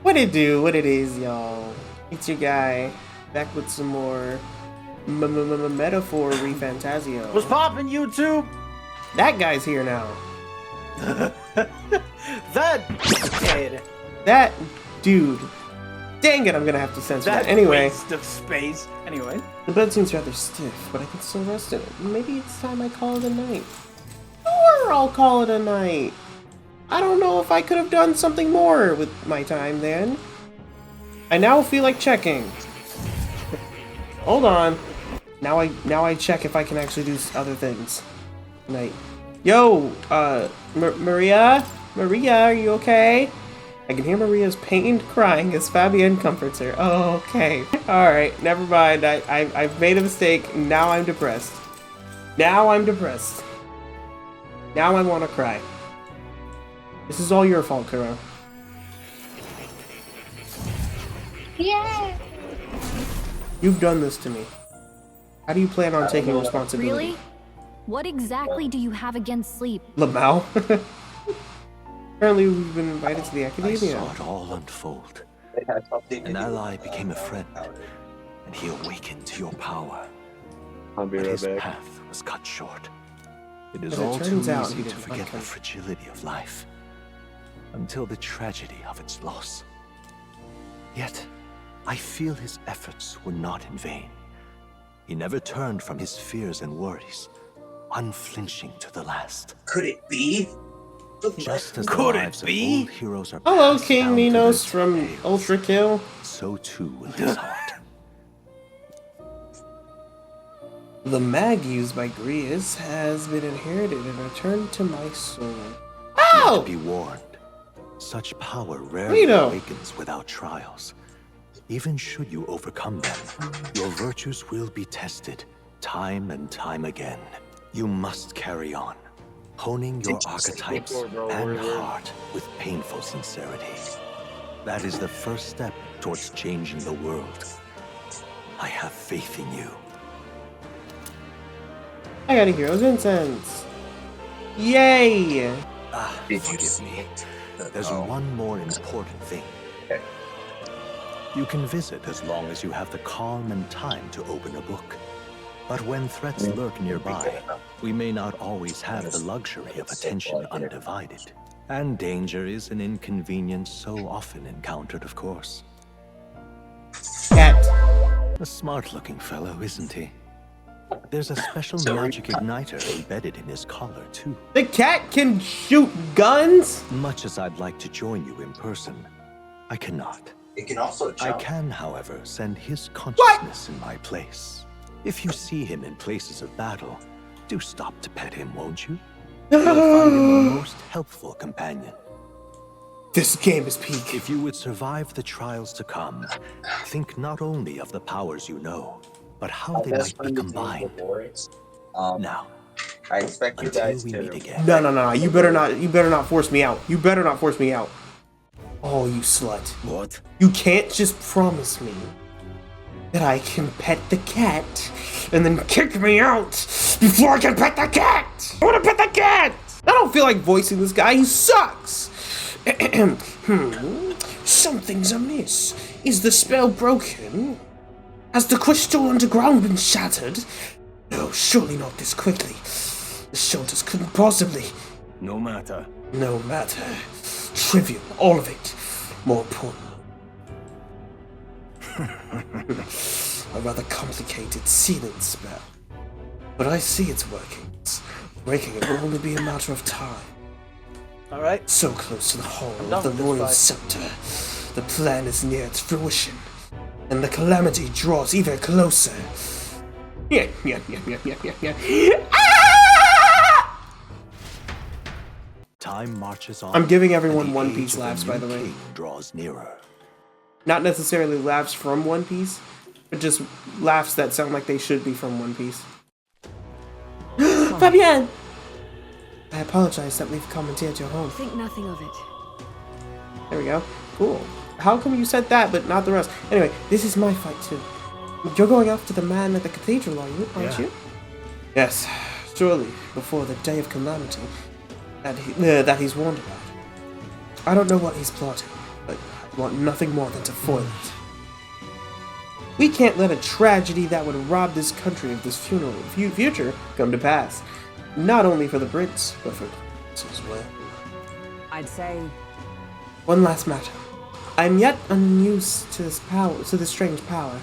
What it do? What it is, y'all? It's your guy back with some more metaphor-y fantazio. What's poppin', YouTube? That guy's here now. That kid. That dude. Dang it! I'm gonna have to censor that. Anyway, waste of space. Anyway, the bed seems rather stiff, but I can still rest in it. Maybe it's time I call it a night. Or I'll call it a night. I don't know if I could have done something more with my time then. I now feel like checking. Hold on. Now I check if I can actually do other things. Night. Yo, Maria? Maria, are you okay? I can hear Maria's pained crying as Fabienne comforts her. Oh, okay. Alright, never mind. I've made a mistake. Now I'm depressed. Now I'm depressed. Now I want to cry. This is all your fault, Kuro. Yeah. You've done this to me. How do you plan on taking responsibility? Really? What exactly do you have against sleep? Lamau? Apparently we've been invited to the academia. I saw it all unfold. An ally became a friend, and he awakened to your power. But his path was cut short. It is As it all too turns out, easy he to didn't forget like the him. fragility of life, until the tragedy of its loss. Yet, I feel his efforts were not in vain. He never turned from his fears and worries, unflinching to the last. Could it be? Just as the Could it lives of be? old heroes are Hello, passed King down to Minos their from tales, Ultra Kill. so too will his heart. The mag used by Grius has been inherited and returned to my soul. To Oh! be warned, such power rarely Rito. awakens without trials. Even should you overcome them, your virtues will be tested time and time again. You must carry on, honing your archetypes and heart with painful sincerity. That is the first step towards changing the world. I have faith in you. I got a hero's incense. Yay! Forgive me. There's one more important thing. Okay. You can visit as long as you have the calm and time to open a book. But when threats lurk nearby, we may not always have the luxury of attention undivided. And danger is an inconvenience so often encountered, of course. Cat. A smart-looking fellow, isn't he? There's a special magic igniter embedded in his collar, too. The cat can shoot guns? Much as I'd like to join you in person, I cannot. It can also I jump. can, however, send his consciousness in my place. If you see him in places of battle, do stop to pet him, won't you? You'll find him a most helpful companion. This game is peak. If you would survive the trials to come, think not only of the powers you know, but how they might be combined. Now, I expect you until guys we to. meet again. No. You better not force me out. You better not force me out. Oh, you slut. what? You can't just promise me that I can pet the cat and then kick me out before I can pet the cat. I want to pet the cat. I don't feel like voicing this guy. He sucks. Something's amiss. Is the spell broken? Has the crystal underground been shattered? No, surely not this quickly. The shoulders couldn't possibly. No matter. No matter. Trivial, all of it. More important. A rather complicated sealing spell. But I see it's working. Breaking it will only be a matter of time. Alright. So close to the hall done of the with this royal fight. scepter. The plan is near its fruition. And the calamity draws even closer. Yeah. Time marches on. I'm giving everyone and the One age Piece of the laughs, by new the way. king draws nearer. Not necessarily laughs from One Piece, but just laughs that sound like they should be from One Piece. Fabienne! I apologize that we've commandeered your home. Think nothing of it. There we go. Cool. How come you said that, but not the rest? Anyway, this is my fight too. You're going after the man at the cathedral, aren't you? Yes, surely, before the day of calamity that he's warned about. I don't know what he's plotting, but I want nothing more than to foil it. We can't let a tragedy that would rob this country of this future come to pass. Not only for the Brits, but for us as well. I'd say One last matter. I'm yet unused to this strange power.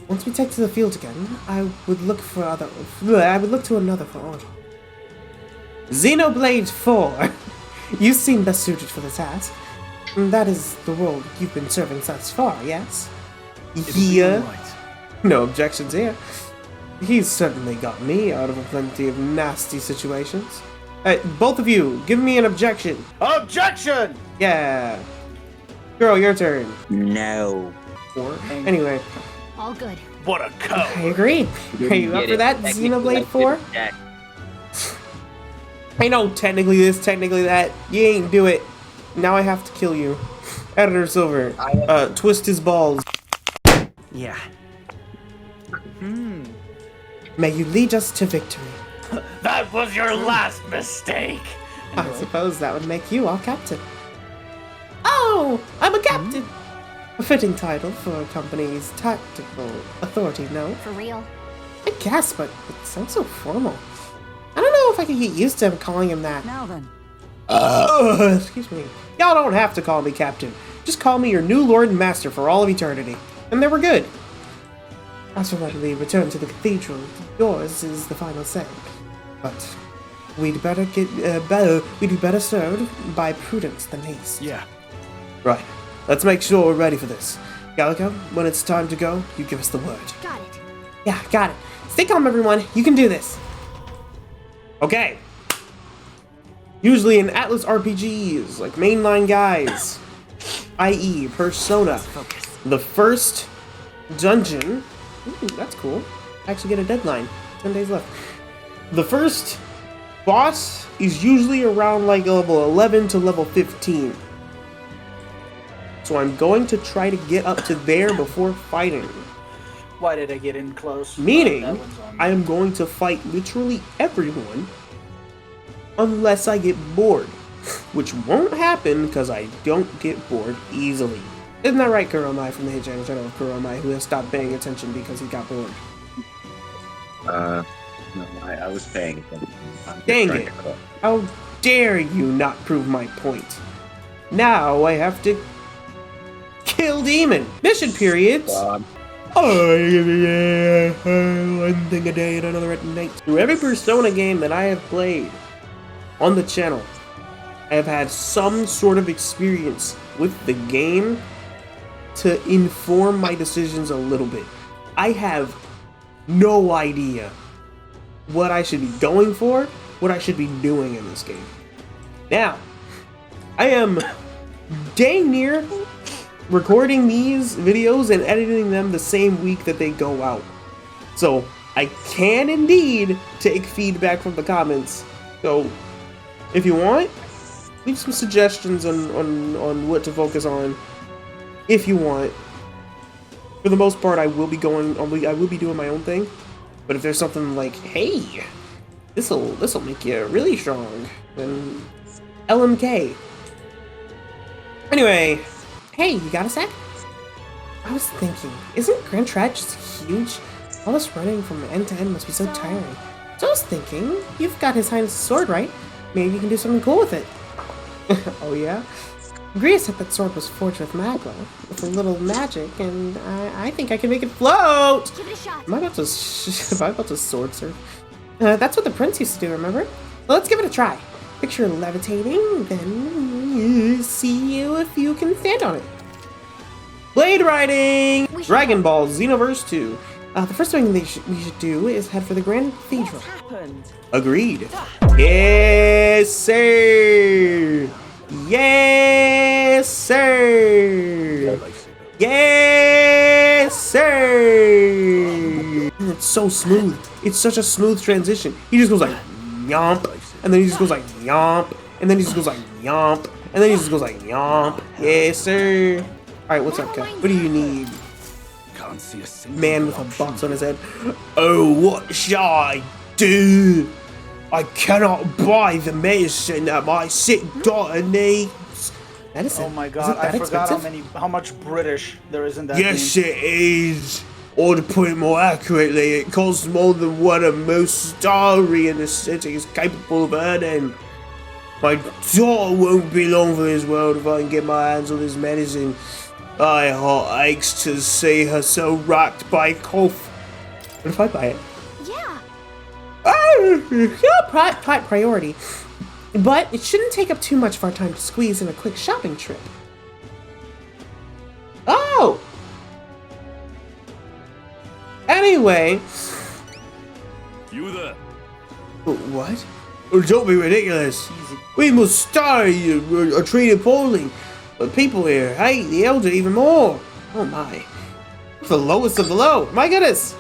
Once we take to the field again, I would look to another for order. Xenoblade 4! You seem best suited for the task. That is the role you've been serving thus far, yes? Yeah. No objections here. He's certainly got me out of a plenty of nasty situations. Hey, both of you, give me an objection. Objection! Yeah. Girl, your turn. No. Or, anyway, All good. What a I code! agree. Are you up for that, Xenoblade 4? I know, technically this, technically that. You ain't do it. Now I have to kill you. Editor Silver, twist his balls. Yeah. May you lead us to victory. That was your last mistake! I suppose that would make you our captain. Oh, I'm a captain! A fitting title for a company's tactical authority, no? For real. I guess, but it sounds so formal. I don't know if I can get used to him calling him that. now then. Excuse me. Y'all don't have to call me captain. Just call me your new lord and master for all of eternity. And then we're good. As for when we return to the cathedral, yours is the final say. But we'd better we'd be better served by prudence than haste. Yeah. Right. Let's make sure we're ready for this. Gallico, when it's time to go, you give us the word. Got it. Yeah, got it. Stay calm, everyone. You can do this. Okay. Usually in Atlas RPGs, like mainline guys, i.e. Persona, the first dungeon, ooh, that's cool. I actually get a deadline, 10 days left. The first boss is usually around like level 11 to level 15. So I'm going to try to get up to there before fighting. Why did I get in close? Meaning, That one's on me. I am going to fight literally everyone unless I get bored. Which won't happen because I don't get bored easily. Isn't that right, Kuromai from the Hitchhiker's channel of Kuromai, who has stopped paying attention because he got bored? No, I was paying attention. I'm just Dang trying it. to cook. How dare you not prove my point? Now I have to kill demon. Mission periods. One thing a day and another at night. Through every Persona game that I have played on the channel, I have had some sort of experience with the game to inform my decisions a little bit. I have no idea what I should be going for, what I should be doing in this game. Now, I am dang near recording these videos and editing them the same week that they go out. So I can indeed take feedback from the comments. So if you want, leave some suggestions on what to focus on. If you want. For the most part, I will be doing my own thing. But if there's something like, hey, this'll make you really strong, then LMK. Anyway, hey, you got a sec? I was thinking, isn't Grand Trad just huge? All this running from end to end must be so tiring. So I was thinking, you've got His Highness' sword, right? Maybe you can do something cool with it. Oh yeah? Gria said that sword was forged with magma, with a little magic, and I think I can make it float! Give it a shot. Am I about to sword surf? That's what the prince used to do, remember? Well, let's give it a try. Picture levitating, then see if you can stand on it. Blade riding! We should Dragon Ball Xenoverse 2. The first thing we should do is head for the Grand Cathedral. What's happened? Agreed. Yes, sir! Yes, sir! Yes, sir! And it's so smooth. It's such a smooth transition. He just goes like, yomp, and then he just goes like, yomp, and then he just goes like, yomp, and then he just goes like, yomp. Yes, sir! Alright, what's up, Kev? What do you need? Can't see a single Man with a box on his head. Oh, what shall I do? I cannot buy the medicine that my sick daughter needs. Medicine? Oh my Is god, it that I forgot expensive? how much British there is in that Yes, game. it is. Or to put it more accurately, it costs more than what a most starry in the city is capable of earning. My daughter won't be long for this world if I can get my hands on this medicine. My heart aches to see her so racked by cough. What if I buy it? Yeah. Yeah, priority. But it shouldn't take up too much of our time to squeeze in a quick shopping trip. Oh! Anyway. You there? What? Oh, don't be ridiculous. We must starve or are treated poorly. But people here hate the elder even more. Oh my. The lowest of the low. My goodness.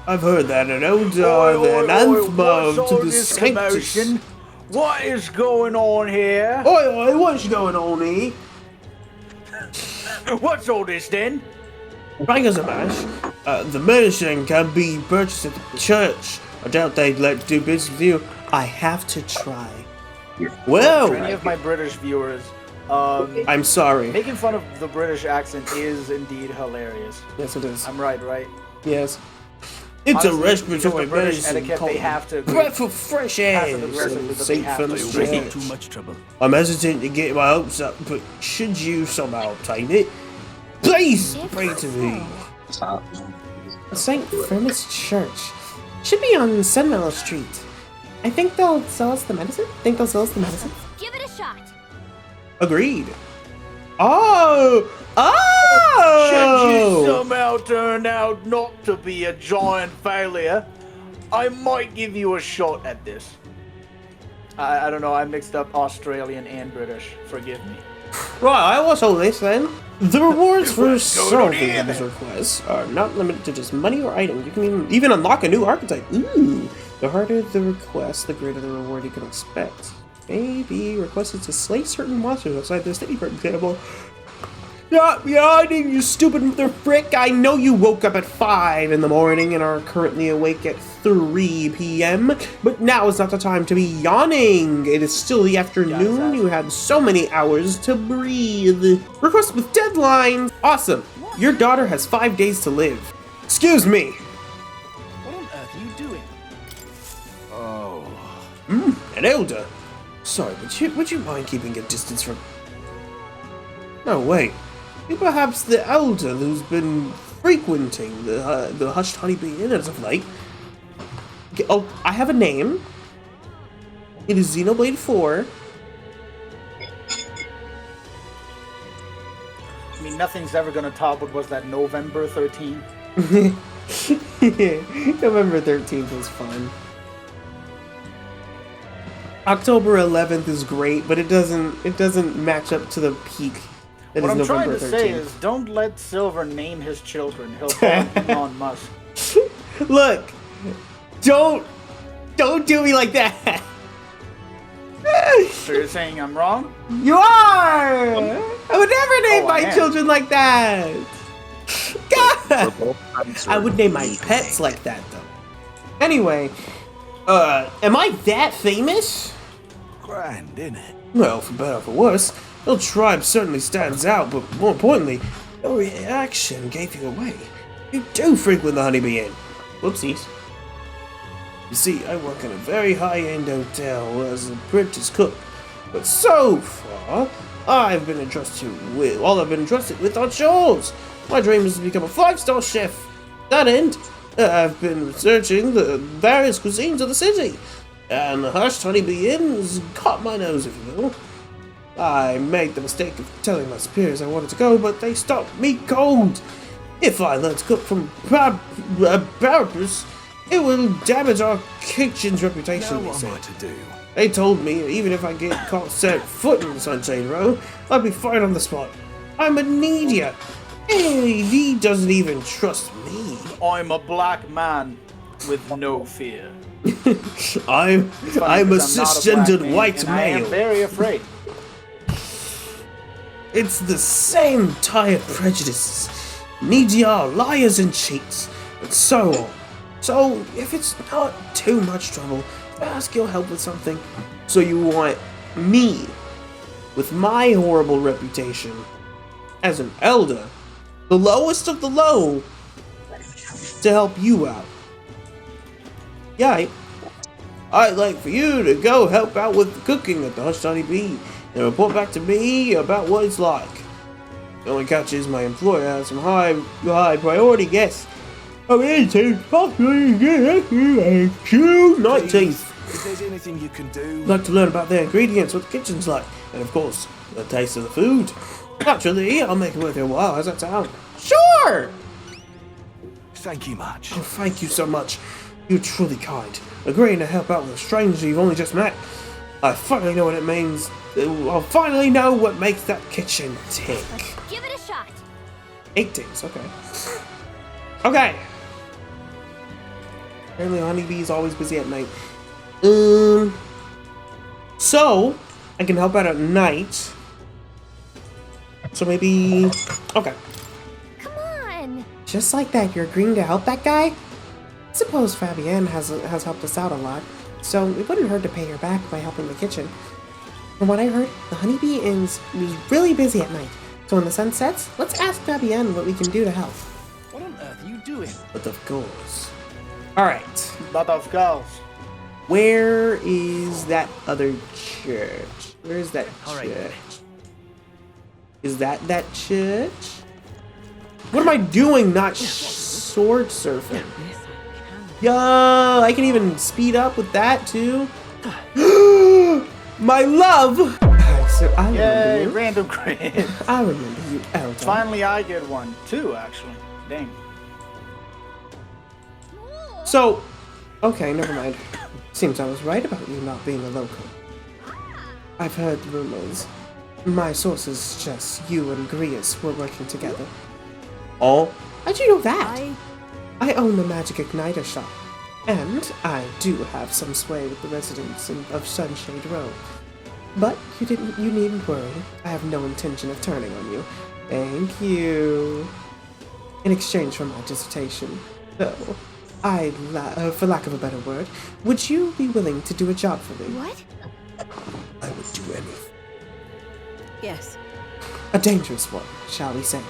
I've heard that an elder are the anathema what's to all the this sanctus. commotion? What is going on here? Oi, oi, what's going on here? What's all this then? Bring us a mash. The medicine can be purchased at the church. I doubt they'd let you do business with you. I have to try. For Well, any of my British viewers, I'm sorry. making fun of the British accent is indeed hilarious. Yes, it is. I'm right? Yes. it's a Honestly, respiratory just the British medicine etiquette, called they have to agree. breath of fresh air. Passive-aggressive because they Saint have to Philip's agree. Church. Too much trouble. I'm hesitant to get my hopes up, but should you somehow obtain it, please pray to me. Stop. St. Firmus Church. Should be on Sunmellow Street. I think they'll sell us the medicine? Give it a shot. Agreed. Oh! Oh! Should you somehow turn out not to be a giant failure, I might give you a shot at this. I don't know, I mixed up Australian and British. Forgive me. Right, what's all this then? The rewards for What's going on solving here, these then? requests are not limited to just money or items. You can even unlock a new archetype. Ooh! The harder the request, the greater the reward you can expect. Maybe requested to slay certain monsters outside the city, for example. Yeah, you stupid mother frick. I know you woke up at 5 in the morning and are currently awake at 3 p.m. But now is not the time to be yawning. It is still the afternoon. You had so many hours to breathe. Request with deadlines. Awesome. Your daughter has 5 days to live. Excuse me. What on earth are you doing? An elder? Sorry, would you mind keeping a distance from... No, wait. You perhaps the elder who's been frequenting the Hushed Honeybee Inn as of late? Oh, I have a name. It is Xenoblade 4. I mean, nothing's ever gonna top what was that November 13th? November 13th was fun. October 11th is great, but it doesn't match up to the peak that What is I'm trying November to 13th. say is, don't let Silver name his children. He'll call Elon Musk. Look, don't do me like that. So you're saying I'm wrong? You are. I would never name Oh, I my am. children like that. God. We're both I would name my pets like that though. Anyway, am I that famous? Grand, innit? Well, for better or for worse, your tribe certainly stands out, but more importantly, your reaction gave you away. You do frequent the Honeybee Inn. Whoopsies. You see, I work in a very high-end hotel as an apprentice cook, but so far, all I've been entrusted with are chores. My dream is to become a 5-star chef. To that end, I've been researching the various cuisines of the city, and the Hushed Honeybee Inn has caught my nose, if you will. I made the mistake of telling my superiors I wanted to go, but they stopped me cold. If I learn to cook from purpose, it will damage our kitchen's reputation, Now they what am said. I to do? They told me even if I get caught set foot in the Sunshine Row, I'd be fired on the spot. I'm an idiot. He doesn't even trust me. I'm a black man with no fear. I'm Funny a because I'm not a black cisgendered man, white and I am male. very afraid. It's the same tired prejudices. Needy are liars and cheats, and so on. So, if it's not too much trouble, ask your help with something. So you want me with my horrible reputation as an elder, the lowest of the low, to help you out. Yeah, I'd like for you to go help out with the cooking at the Hush Honey Bee and report back to me about what it's like. The only catch is my employer has some high priority guests. I'm 18, possibly 19. If there's anything you can do, I'd like to learn about their ingredients, what the kitchen's like, and of course, the taste of the food. Naturally, I'll make it worth your while. How's that sound? Sure! thank you much. Oh, thank you so much. You're truly kind. Agreeing to help out with a stranger you've only just met. I finally know what it means. I'll finally know what makes that kitchen tick. Let's give it a shot. 8 days, okay. Okay. Apparently Honeybee's always busy at night. So, I can help out at night. So maybe... Okay. Come on. Just like that, you're agreeing to help that guy? I suppose Fabienne has helped us out a lot, so it wouldn't hurt to pay her back by helping the kitchen. From what I heard, the honeybee is really busy at night, so when the sun sets, let's ask Fabienne what we can do to help. What on earth are you doing? But of course. Alright. But of course. Where is that other church? Where is that church? Is that church? What am I doing? Not sword surfing. Yo, I can even speed up with that too. My love. So I remember Yay, you. random crit. I remember you, Elton. Finally, I get one too. Actually, dang. So, okay, never mind. Seems I was right about you not being a local. I've heard rumors. My sources suggest you and Grius were working together. Oh, How'd you know that? I own the Magic Igniter shop, and I do have some sway with the residents of Sunshade Row. But you needn't worry. I have no intention of turning on you. Thank you. In exchange for my dissertation, though, for lack of a better word, would you be willing to do a job for me? What? I would do anything. Yes. A dangerous one, shall we say.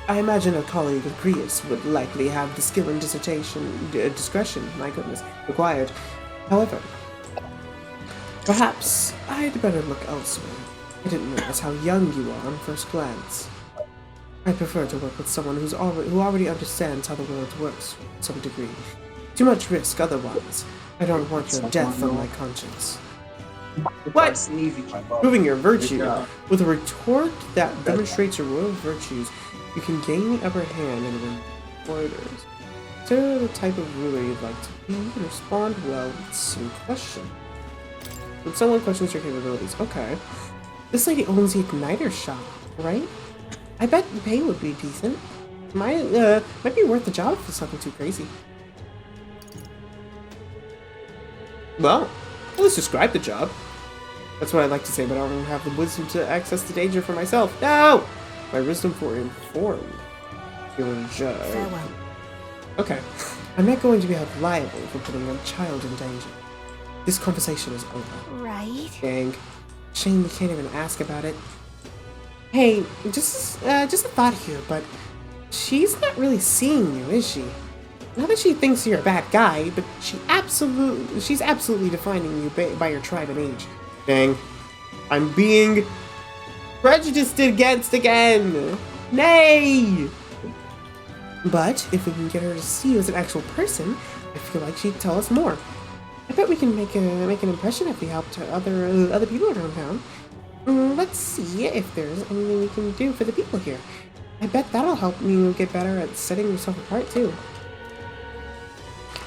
I imagine a colleague of Grius would likely have the skill and discretion, my goodness, required. However, perhaps I'd better look elsewhere. I didn't notice how young you are on first glance. I prefer to work with someone who already understands how the world works to some degree. Too much risk otherwise. I don't want your death on my conscience. What? Proving your virtue. With a retort that demonstrates your royal virtues, you can gain the upper hand in reporters. Consider the type of ruler you'd like to be and respond well with some question. When someone questions your capabilities, okay. This lady owns the Igniter shop, right? I bet the pay would be decent. Might be worth the job if it's nothing too crazy. Well, let's describe the job. That's what I'd like to say, but I don't have the wisdom to access the danger for myself. No! My wisdom for informed. Your job. Farewell. Okay. I'm not going to be held liable for putting a child in danger. This conversation is over. Right. Dang. Shame we can't even ask about it. Hey, just a thought here, but she's not really seeing you, is she? Not that she thinks you're a bad guy, but she's absolutely defining you by your tribe and age. Dang. I'm being prejudiced against again! Nay! But if we can get her to see you as an actual person, I feel like she'd tell us more. I bet we can make an impression if we help to other people around town. Let's see if there's anything we can do for the people here. I bet that'll help you get better at setting yourself apart too.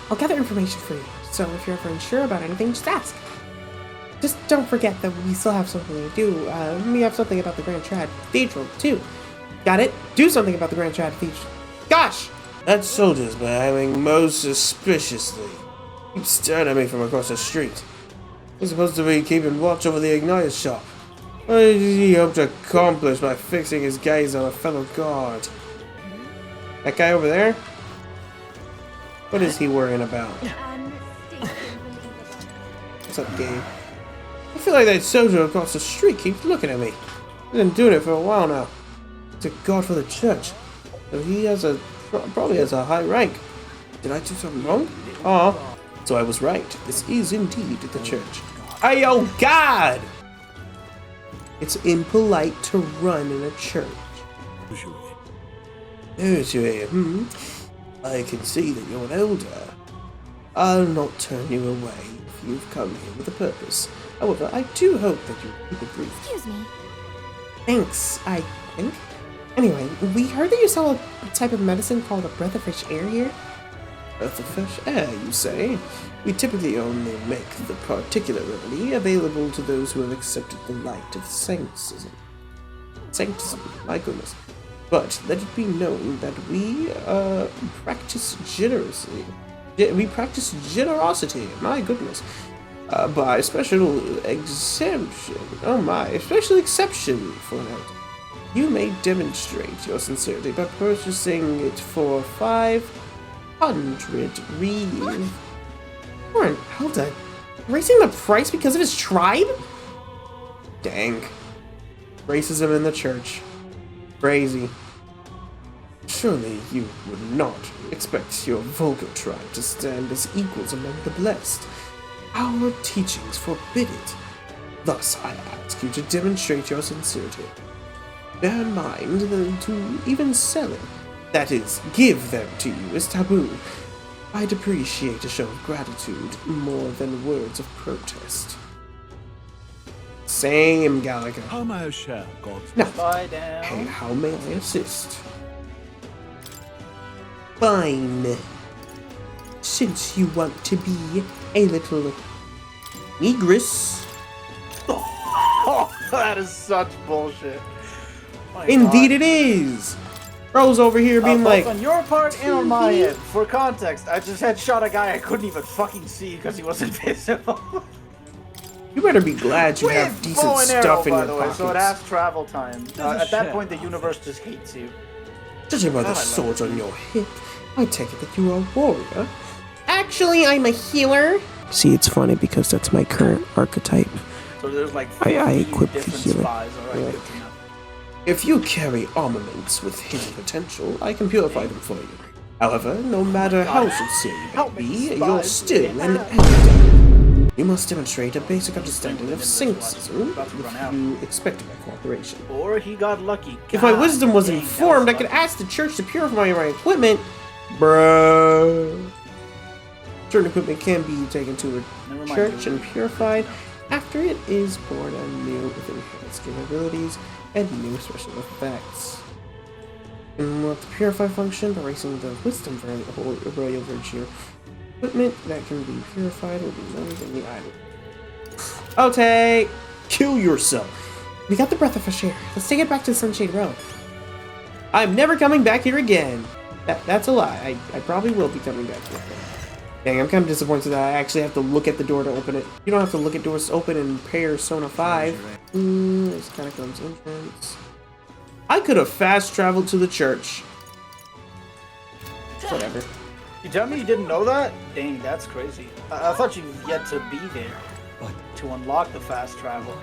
I'll gather information for you, so if you're ever unsure about anything, just ask. Just don't forget that we still have something to do. We have something about the Grand Trad Cathedral too. Got it? Do something about the Grand Trad Cathedral. Gosh! That soldier's behaving most suspiciously. Keeps staring at me from across the street. He's supposed to be keeping watch over the Igniter shop. What did he hope to accomplish by fixing his gaze on a fellow guard? That guy over there? What is he worrying about? What's up, Gabe? I feel like that soldier across the street keeps looking at me. He's been doing it for a while now. He's a guard for the church. So he has probably has a high rank. Did I do something wrong? Oh, so I was right. This is indeed the church. Hey, oh God! It's impolite to run in a church. I can see that you're an elder. I'll not turn you away if you've come here with a purpose. However, I do hope that you keep it brief. Excuse me. Thanks, I think. Anyway, we heard that you sell a type of medicine called a breath of fresh air here. Breath of fresh air, you say? We typically only make the particular remedy available to those who have accepted the light of sanctism. Sanctism, my goodness. But let it be known that we practice generosity. We practice generosity, my goodness. By special exemption. Oh my, special exception for an elder. You may demonstrate your sincerity by purchasing it for 500 reeve. For an elder? Raising the price because of his tribe? Dang. Racism in the church. Crazy. Surely you would not expect your vulgar tribe to stand as equals among the blessed. Our teachings forbid it. Thus, I ask you to demonstrate your sincerity. Bear in mind that to even sell it, that is, give them to you, is taboo. I'd appreciate a show of gratitude more than words of protest. Same, Gallagher. Now, Lie down. hey, how may I assist? Fine. Since you want to be a little negress. Oh, that is such bullshit. My Indeed God. it is! Bro's over here being Both like, on your part and on my end. For context, I just had shot a guy I couldn't even fucking see because he was invisible. You better be glad you have With decent bow and arrow, stuff in by your the way, pockets. so it has travel time. At that point, the universe just hates you. Judging by the God, I love sword it. on your hip, I take it that you are a warrior. actually, I'm a healer. See, it's funny because that's my current archetype. So there's like I 15 equipped the different healer. spies. Alright, Yeah. good to know. If you carry armaments with hidden potential, I can purify them for you. However, no matter how sincere you Help may me, be, you're spies. still an Yeah. elder. You must demonstrate a basic understanding of syncretism About to run if out. you expect my cooperation. Or he got lucky. If my God wisdom was dang, that informed, I could lucky. ask the church to purify my equipment. Bruh. Certain equipment can be taken to Never a mind, church dude. and purified after it is born anew with enhanced capabilities and new special effects. Unlock the purify function by raising the wisdom royal virtue. Equipment that can be purified will be known in the item. Okay, kill yourself. We got the breath of fresh air. Let's take it back to Sunshade Row. I'm never coming back here again. That's a lie. I probably will be coming back here. Dang, I'm kind of disappointed that I actually have to look at the door to open it. You don't have to look at doors to open in Persona 5. There's Catacombs entrance. I could have fast traveled to the church. Whatever. You tell me you didn't know that? Dang, that's crazy. I thought you yet to be there to unlock the fast travel.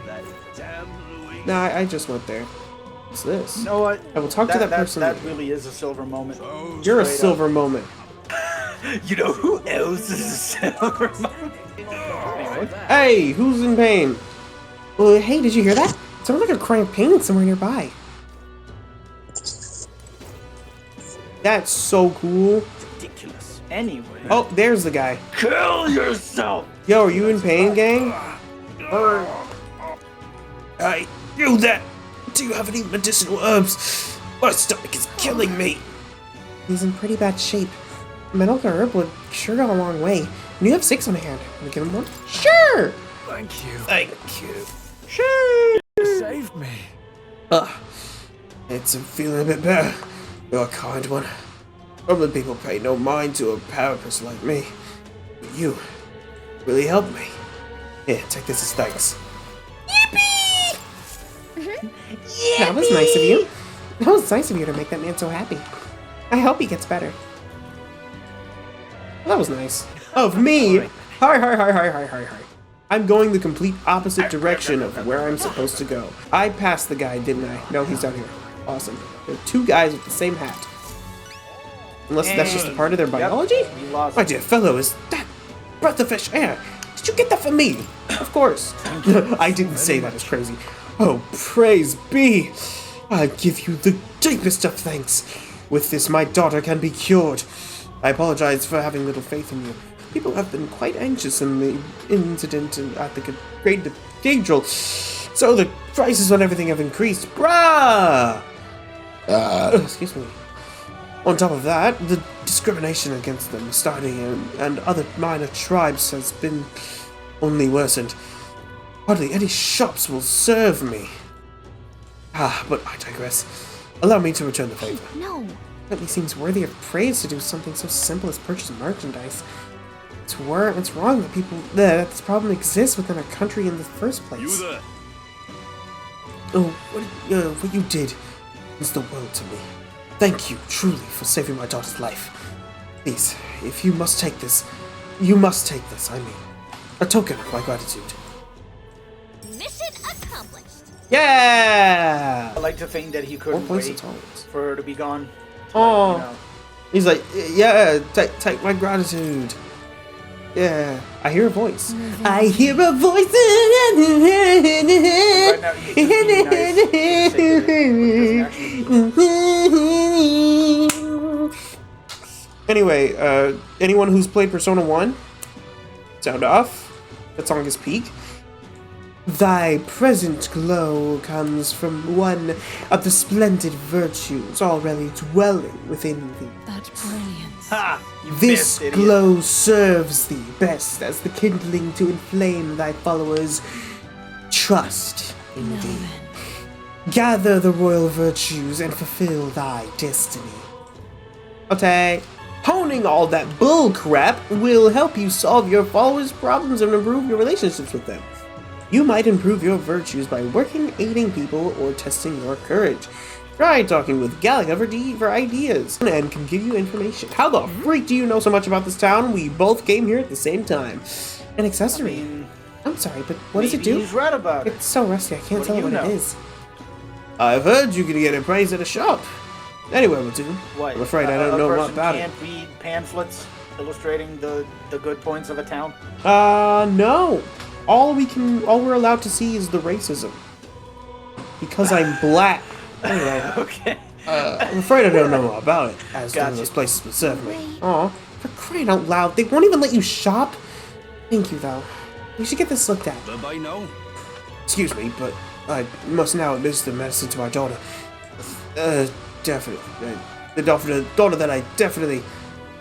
Nah, I just went there. What's this? You know what? I will talk to that person That later. really is a silver moment. You're a Straight up. silver moment. You know who else is a silver moment? Anyway, Hey, who's in pain? Well, hey, did you hear that? It sounded like a cry of pain somewhere nearby. That's so cool. ridiculous. Anyway. Oh, there's the guy. Kill yourself! Yo, are you in pain, gang? I knew that. Do you have any medicinal herbs? My stomach is killing me. He's in pretty bad shape. A medical herb would sure go a long way. And you have 6 on hand. Can you give him one? Sure! Thank you. Thank you. Sure. You saved me. It's feeling a bit better. You're a kind one. Probably people pay no mind to a paralyst like me. But you really helped me. Here, take this as thanks. That was nice of you. That was nice of you to make that man so happy. I hope he gets better. That was nice. Of me? Hi. I'm going the complete opposite direction of where I'm supposed to go. I passed the guy, didn't I? No, he's down here. Awesome. There are 2 guys with the same hat. Unless that's just a part of their biology? Yep, you lost. My dear fellow, is that breath of fresh air? Did you get that from me? Of course. I didn't say that as crazy. Oh, praise be. I give you the deepest of thanks. With this, my daughter can be cured. I apologize for having little faith in you. People have been quite anxious in the incident at the Great Cathedral, so the prices on everything have increased. Bruh! Excuse me. On top of that, the discrimination against them, starting and other minor tribes, has been only worsened. Hardly any shops will serve me. But I digress. Allow me to return the favor. No. It certainly seems worthy of praise to do something so simple as purchase merchandise. It's wrong that that this problem exists within our country in the first place. You there? Oh, what you did means the world to me. Thank you, truly, for saving my daughter's life. Please, if you must take this, I mean, a token of my gratitude. Mission accomplished. Yeah! I like to think that he couldn't 4 points of wait tolerance. for her to be gone. Oh, You know. he's like, yeah, take my gratitude. Yeah, I hear a voice. I hear a voice. Right now, he's just being nice for the sake of it, but it doesn't actually- Anyway, anyone who's played Persona 1, sound off. That song is peak. Thy present glow comes from one of the splendid virtues already dwelling within thee. That brilliance. Ha! You This missed, idiot. glow serves thee best as the kindling to inflame thy followers' trust in Now thee. then. Gather the royal virtues and fulfill thy destiny. Okay. Honing all that bull crap will help you solve your followers' problems and improve your relationships with them. You might improve your virtues by working, aiding people, or testing your courage. Try talking with Galaga for ideas and can give you information. How the freak do you know so much about this town? We both came here at the same time. An accessory. I'm sorry, but what does it Maybe do? He's right about it. It's so rusty, I can't What tell do what you it know? is. I've heard you can get it priced at a shop. Anywhere will do. What? I'm afraid I don't know a much person about it. can't read pamphlets illustrating the good points of a town. No. All we're allowed to see is the racism. Because I'm black. Anyway, Okay. I'm afraid I don't know more about it, as none of Gotcha. those places would serve me. Aw, for crying out loud, they won't even let you shop? Thank you, though. You should get this looked at. Bye now. Excuse me, but I must now administer medicine to my daughter. Definitely. The daughter that I definitely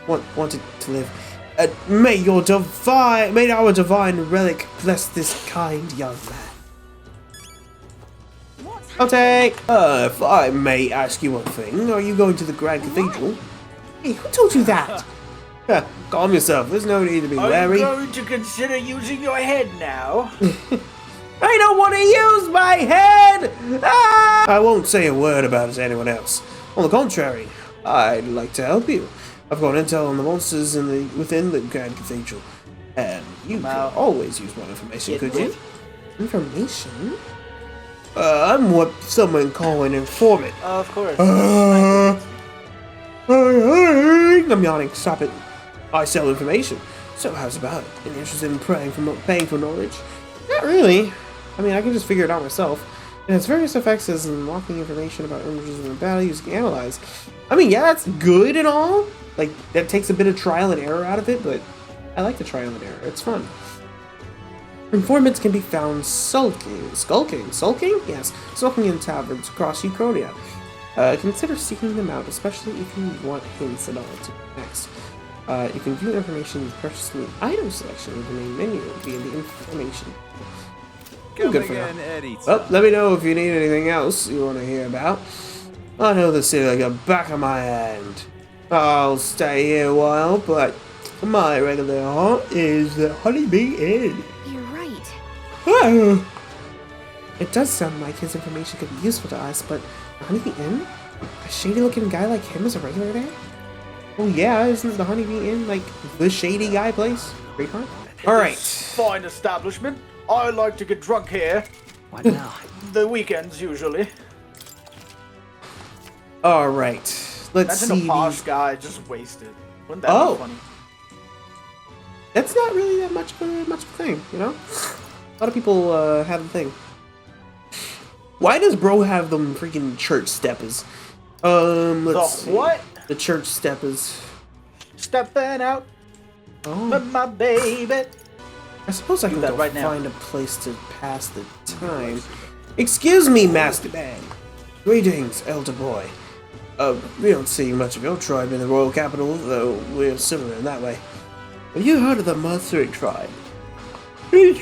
wanted to live. May our divine relic bless this kind young man. Okay. If I may ask you one thing, are you going to the Grand Cathedral? Hey, who told you that? Calm yourself. There's no need to be Are wary. you going to consider using your head now? I don't want to use my head! Ah! I won't say a word about it to anyone else. On the contrary, I'd like to help you. I've got intel on the monsters within the Grand Cathedral. And you Wow. could always use more information, could you? Kid. Information? I'm what someone call an informant. Of course. I'm yawning. Stop it. I sell information. So how's about it? Any interest in paying for knowledge? Not really. I mean, I can just figure it out myself. It has various effects as unlocking information about images and values you can analyze. I mean, yeah, that's good and all. Like, that takes a bit of trial and error out of it, but I like the trial and error. It's fun. Informants can be found sulking? Yes, sulking in taverns across Euchronia. Consider seeking them out, especially if you want hints at all to next. You can view information purchased in the item selection of the main menu via the information. Come Good for now. again, Eddie. Well, let me know if you need anything else you want to hear about. I know the city like the back of my hand. I'll stay here a while, but my regular haunt is the Honeybee Inn. You're right. Oh. It does sound like his information could be useful to us, but the Honeybee Inn? A shady-looking guy like him is a regular there? Oh yeah, isn't the Honeybee Inn like the shady guy place? Great part? All right. Fine establishment. I like to get drunk here. What now? The weekends, usually. All right. Let's Imagine see. a posh these- guy just wasted. Wouldn't that be funny? That's not really that much of a thing, you know? A lot of people have the thing. Why does bro have them freaking church steppers? Let's see. What? The church steppers. Stepping out Oh, with my baby. I suppose I can that go right now. find a place to pass the time. Excuse me, Master Man. Greetings, elder boy. We don't see much of your tribe in the royal capital, though we're similar in that way. Have you heard of the Mercury tribe? Can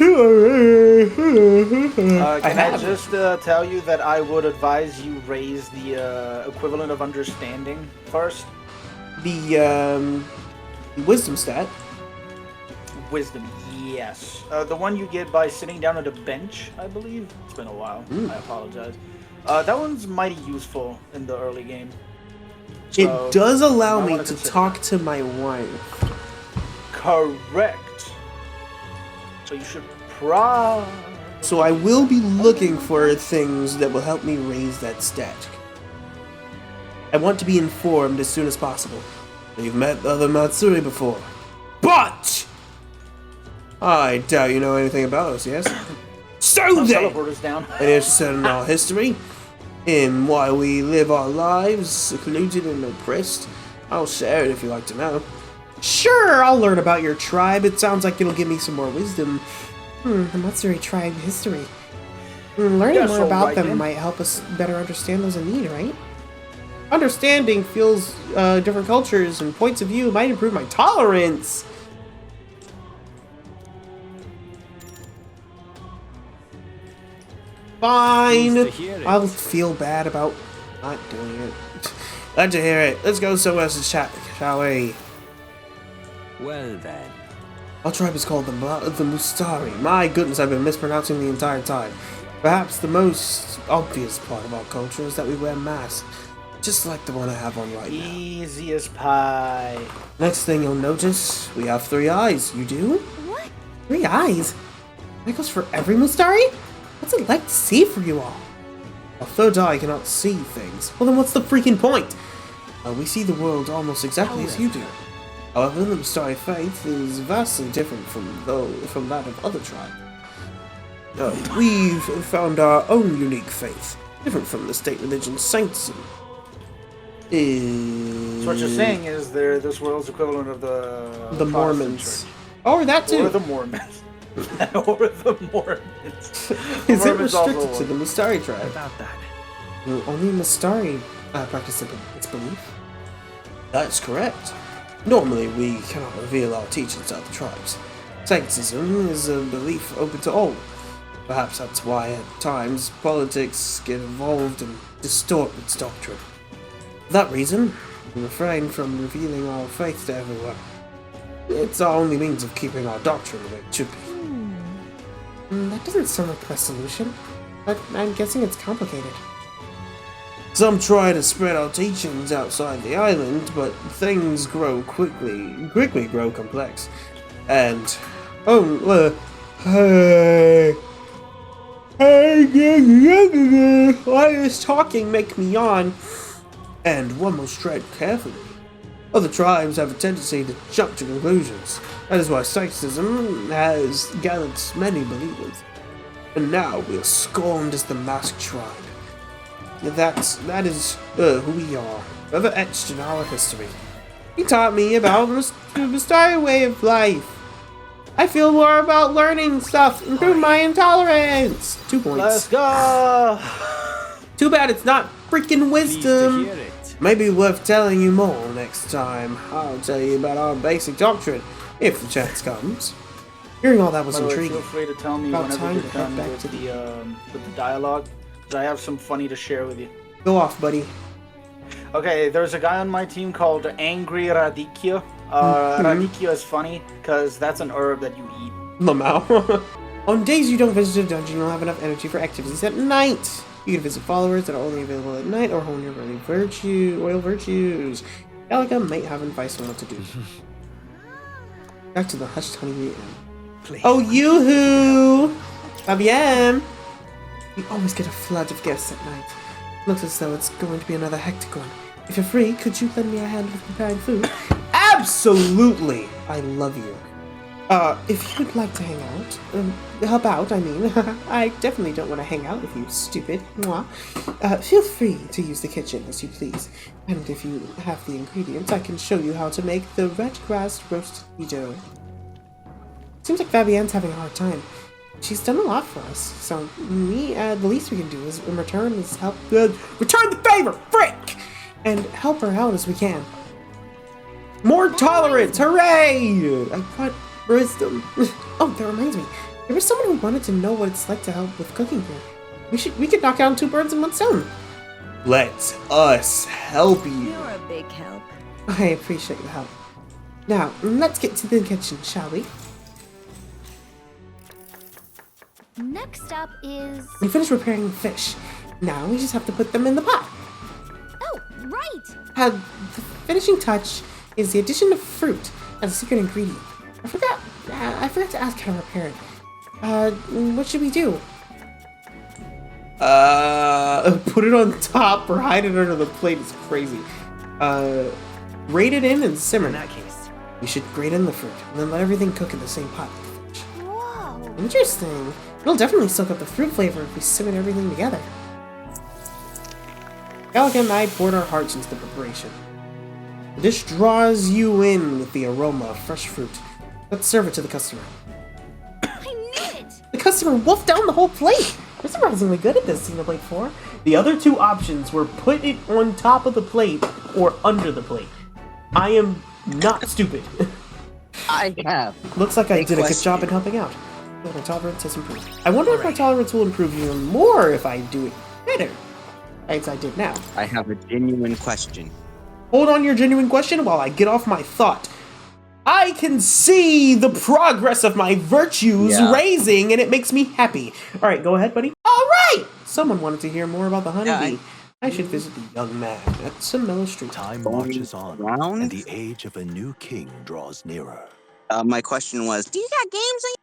I just tell you that I would advise you raise the equivalent of understanding first? The wisdom stat. Wisdom, yes. The one you get by sitting down at a bench, I believe. It's been a while. I apologize. That one's mighty useful in the early game. So, It does allow I me wanna to consider talk to my wife. Correct. So you should probably... So I will be looking for things that will help me raise that stat. I want to be informed as soon as possible. You've met other Matsuri before. But! I doubt you know anything about us, yes? So then! Teleporters down. An interested in our history, in why we live our lives, secluded and oppressed. I'll share it if you'd like to know. Sure, I'll learn about your tribe. It sounds like it'll give me some more wisdom. The Matsuri tribe history. Learning Yes, more about alright them then. might help us better understand those in need, right? Understanding feels different cultures and points of view might improve my tolerance. Fine. Pleased to hear it. I'll feel bad about not doing it. Glad to hear it. Let's go somewhere else to chat, shall we? Well then. Our tribe is called the Mustari. My goodness, I've been mispronouncing the entire time. Perhaps the most obvious part of our culture is that we wear masks, just like the one I have on right now. Easy as pie. Next thing you'll notice, we have 3 eyes. You do? What? 3 eyes? That goes for every Mustari? What's it like to see for you all? Our third eye cannot see things. Well, then what's the freaking point? We see the world almost exactly as you do. However, the Mustari faith is vastly different from that of other tribes. We've found our own unique faith, different from the state religion saints. So what you're saying is they're this world's equivalent of the Protestant Mormons. Church. Or that too. Or the Mormons. Or the Mormons. Is it Mormons also restricted to the work. Mustari tribe? About that. Only Mustari practice its belief. That's correct. Normally, we cannot reveal our teachings to other tribes. Sanctism is a belief open to all. Perhaps that's why, at times, politics get involved and distort its doctrine. For that reason, we refrain from revealing our faith to everyone. It's our only means of keeping our doctrine the way it should be. That doesn't sound like the best solution, but I'm guessing it's complicated. Some try to spread our teachings outside the island, but things grow quickly grow complex. And, why is talking make me yawn? And one must tread carefully. Other tribes have a tendency to jump to conclusions. That is why Sanctism has gathered many believers. And now we are scorned as the masked tribe. That is who we are, forever etched in our history. He taught me about the Mustari way of life. I feel more about learning stuff, improve my intolerance. 2 points. Let's go! Too bad it's not freaking Pleased to wisdom. hear it. Maybe worth telling you more next time. I'll tell you about our basic doctrine, if the chance comes. Hearing all that was By the way, intriguing. feel free to tell me About whenever time you're to head done back with to the dialogue, because I have some funny to share with you. Go off, buddy. Okay, there's a guy on my team called Angry Radicchio. Radicchio is funny because that's an herb that you eat. Lamau. On days you don't visit a dungeon, you'll have enough energy for activities at night. You can visit followers that are only available at night or hone your royal virtues. Galaga might have advice on what to do. Back to the hushed honey inn. Please. Oh, yoo-hoo! Fabienne! We always get a flood of guests at night. Looks as though it's going to be another hectic one. If you're free, could you lend me a hand with preparing food? Absolutely! I love you. If you'd like to hang out, help out, I mean. I definitely don't want to hang out with you, stupid. Mwah. Feel free to use the kitchen as you please. And if you have the ingredients, I can show you how to make the red grass roasted dough. Seems like Fabienne's having a hard time. She's done a lot for us, so the least we can do is in return is help. Return the favor, frick, and help her out as we can. More tolerance, hooray! I want wisdom. Oh, that reminds me. There was someone who wanted to know what it's like to help with cooking here. We could knock down 2 birds in 1 stone. Let us help you. You're a big help. I appreciate the help. Now, let's get to the kitchen, shall we? Next up is... We finished preparing the fish. Now we just have to put them in the pot. Oh, right! The finishing touch is the addition of fruit as a secret ingredient. I forgot to ask how to prepare it. What should we do? Put it on top or hide it under the plate is crazy. Grate it in and simmer. In that case, We should grate in the fruit and then let everything cook in the same pot with the fish. Whoa! Interesting. It'll definitely soak up the fruit flavor if we simmer everything together. Gallagher and I poured our hearts into the preparation. The dish draws you in with the aroma of fresh fruit. Let's serve it to the customer. I knew it! The customer wolfed down the whole plate! We're surprisingly good at this, Xenoblade 4. The other 2 options were put it on top of the plate or under the plate. I am not stupid. I have. Looks like I did a good question. job in helping out. But my tolerance has improved. I wonder if my tolerance will improve even more if I do it better, as I did now. I have a genuine question. Hold on your genuine question while I get off my thought. I can see the progress of my virtues raising, and it makes me happy. All right, go ahead, buddy. All right! Someone wanted to hear more about the honeybee. I should visit the young man at Samilla Street. Time marches on, Round? and the age of a new king draws nearer. My question was, do you got games on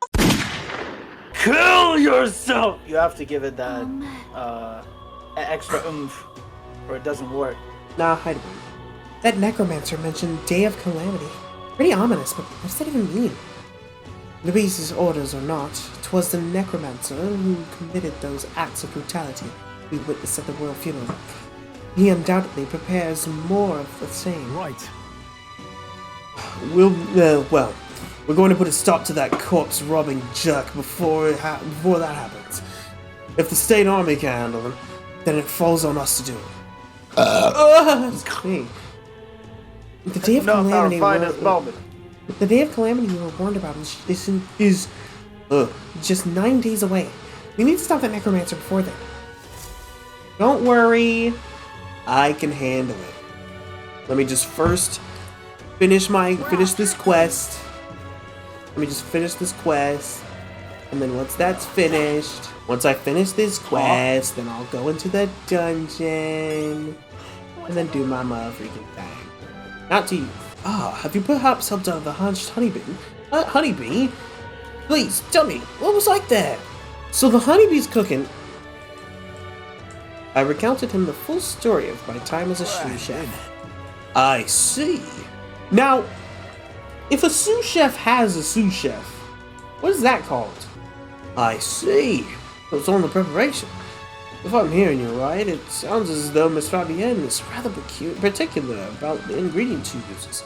Kill yourself! You have to give it that extra oomph, or it doesn't work. Nah, hide away. That necromancer mentioned Day of Calamity. Pretty ominous, but what's that even mean? The beast's orders or not, 'twas the necromancer who committed those acts of brutality we witnessed at the royal funeral. He undoubtedly prepares more of the same. Right. Well, we're going to put a stop to that corpse-robbing jerk before that happens. If the state army can handle him, then it falls on us to do it. Okay. The Day of Calamity. The Day of Calamity we were warned about is just 9 days away. We need to stop that necromancer before then. Don't worry, I can handle it. Let me just first finish this quest. Let me just finish this quest, and then once that's finished, once I finish this quest, then I'll go into the dungeon and then do my motherfucking thing. Not to you. Have you perhaps helped out the hunched honeybee? Honeybee? Please, tell me, what was like there? So the honeybee's cooking. I recounted him the full story of my time as a sous chef. I see. Now, if a sous chef has a sous chef, what is that called? I see. So it's on the preparation. If I'm hearing you right, it sounds as though Miss Fabienne is rather particular about the ingredients she uses.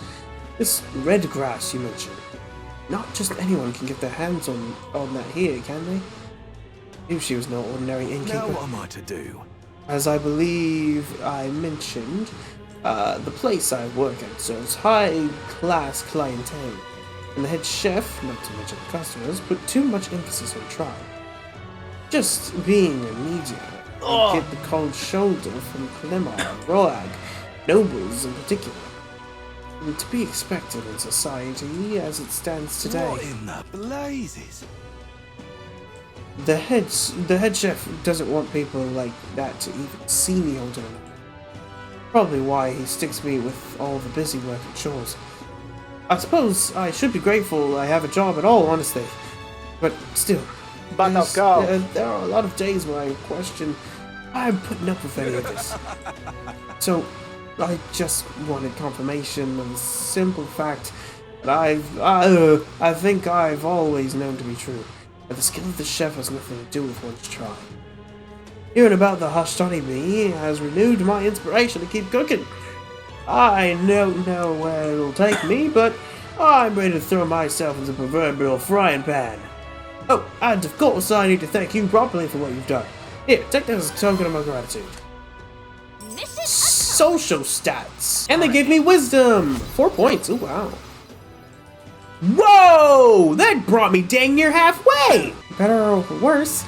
This red grass you mentioned. Not just anyone can get their hands on that here, can they? If she was no ordinary innkeeper. Now what am I to do? As I believe I mentioned, the place I work at serves high-class clientele, and the head chef, not to mention the customers, put too much emphasis on trial. Just being a media, I get the cold shoulder from Clemar, Roag, nobles in particular. And to be expected in society as it stands today. What in the blazes? The head chef doesn't want people like that to even see me holding it. Probably why he sticks me with all the busy work and chores. I suppose I should be grateful I have a job at all, honestly. But still, But no there's- go. there are a lot of days where I question why I'm putting up with any of this. So, I just wanted confirmation of the simple fact that I think I've always known to be true. That the skill of the chef has nothing to do with one's tribe. Hearing about the Hashtani bee has renewed my inspiration to keep cooking. I don't know where it'll take me, but I'm ready to throw myself into the proverbial frying pan. Oh, and of course I need to thank you properly for what you've done. Here, take this as a token of my gratitude. Mission Social stats. And they gave me wisdom. 4 points. Oh, wow. Whoa! That brought me dang near halfway! Better or worse,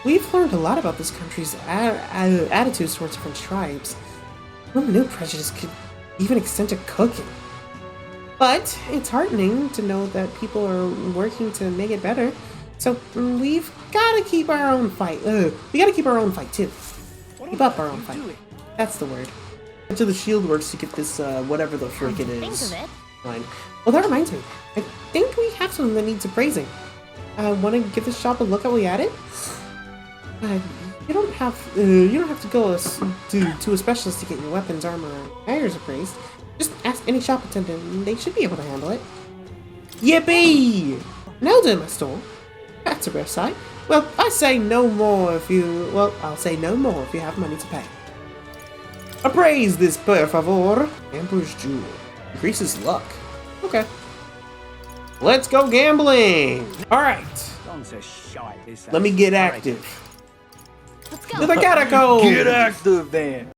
we've learned a lot about this country's attitudes towards different tribes. Who knew prejudice could even extend to cooking? But it's heartening to know that people are working to make it better. So we've got to keep our own fight. We got to keep our own fight too. Keep up our own fight. That's the word. To the shield works to get this whatever the frick it Think is. of it. Fine. Well, that reminds me. I think we have something that needs appraising. Want to give this shop a look at we added? You don't have to go to a specialist to get your weapons, armor, and tires appraised. Just ask any shop attendant, and they should be able to handle it. Yippee! Now then, my store. That's a rare sight. Well, I say no more if you. Well, I'll say no more if you have money to pay. Appraise this, per favor. Ambush jewel increases luck. Okay. Let's go gambling. All right. Let me get active. Let's go. To the catacomb. Get active then.